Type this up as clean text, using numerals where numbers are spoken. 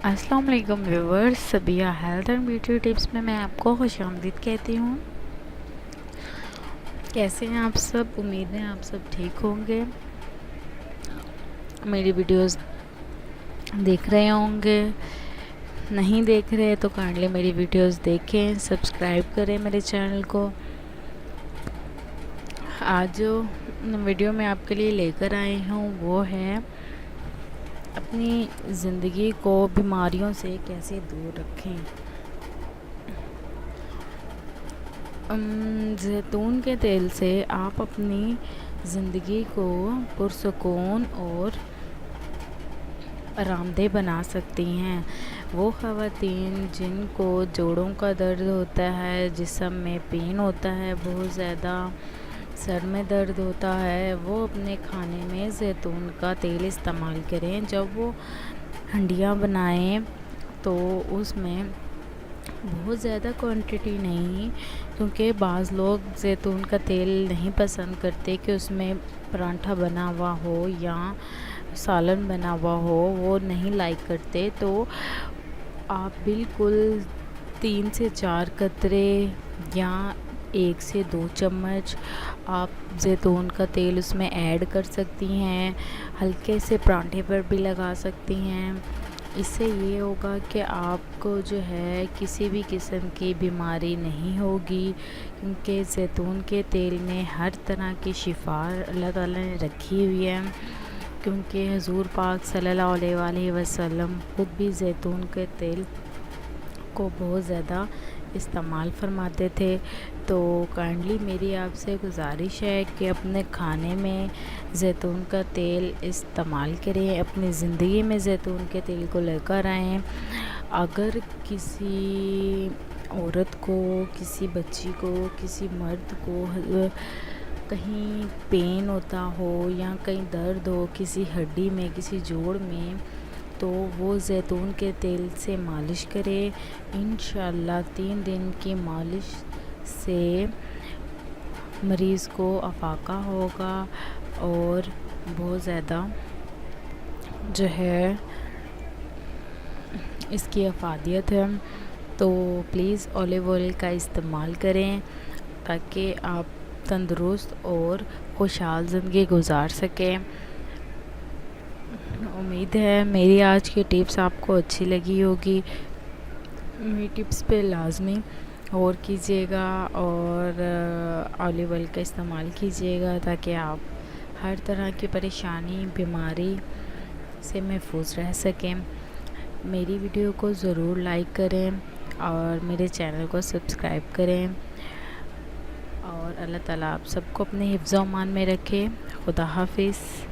السلام علیکم viewers, Sabiha health and beauty tips میں آپ کو خوش آمدید کہتی ہوں۔ کیسے ہیں آپ سب؟ امید ہے آپ سب ٹھیک ہوں گے۔ میری ویڈیوز دیکھ رہے ہوں گے، نہیں دیکھ رہے تو کائنڈلی میری ویڈیوز دیکھیں، سبسکرائب کریں میرے چینل کو۔ آج جو ویڈیو میں آپ کے لیے لے کر آئی ہوں وہ ہے اپنی زندگی کو بیماریوں سے کیسے دور رکھیں۔ زیتون کے تیل سے آپ اپنی زندگی کو پرسکون اور آرام دہ بنا سکتی ہیں۔ وہ خواتین جن کو جوڑوں کا درد ہوتا ہے، جسم میں پین ہوتا ہے، بہت زیادہ سر میں درد ہوتا ہے، وہ اپنے کھانے میں زیتون کا تیل استعمال کریں۔ جب وہ ہنڈیاں بنائیں تو اس میں بہت زیادہ کوانٹٹی نہیں، کیونکہ بعض لوگ زیتون کا تیل نہیں پسند کرتے کہ اس میں پراٹھا بنا ہوا ہو یا سالن بنا ہوا ہو، وہ نہیں لائک کرتے۔ تو آپ بالکل 3 سے 4 قطرے یا 1 سے 2 چمچ آپ زیتون کا تیل اس میں ایڈ کر سکتی ہیں، ہلکے سے پراٹھے پر بھی لگا سکتی ہیں۔ اس سے یہ ہوگا کہ آپ کو جو ہے کسی بھی قسم کی بیماری نہیں ہوگی، کیونکہ زیتون کے تیل میں ہر طرح کی شفا اللہ تعالیٰ نے رکھی ہوئی ہے، کیونکہ حضور پاک صلی اللہ علیہ وسلم خود بھی زیتون کے تیل کو بہت زیادہ استعمال فرماتے تھے۔ تو کائنڈلی میری آپ سے گزارش ہے کہ اپنے کھانے میں زیتون کا تیل استعمال کریں، اپنی زندگی میں زیتون کے تیل کو لے کر آئیں۔ اگر کسی عورت کو، کسی بچی کو، کسی مرد کو کہیں پین ہوتا ہو یا کہیں درد ہو کسی ہڈی میں، کسی جوڑ میں، تو وہ زیتون کے تیل سے مالش کرے۔ انشاءاللہ 3 دن کی مالش سے مریض کو افاقہ ہوگا اور بہت زیادہ جو ہے اس کی افادیت ہے۔ تو پلیز اولیو آئل کا استعمال کریں تاکہ آپ تندرست اور خوشحال زندگی گزار سکیں۔ امید ہے میری آج کی ٹپس آپ کو اچھی لگی ہوگی۔ میری ٹپس پہ لازمی غور کیجیے گا اور اولیو آئل کا استعمال کیجیے گا تاکہ آپ ہر طرح کی پریشانی، بیماری سے محفوظ رہ سکیں۔ میری ویڈیو کو ضرور لائک کریں اور میرے چینل کو سبسکرائب کریں، اور اللہ تعالیٰ آپ سب کو اپنے حفظ و امان میں رکھے۔ خدا حافظ۔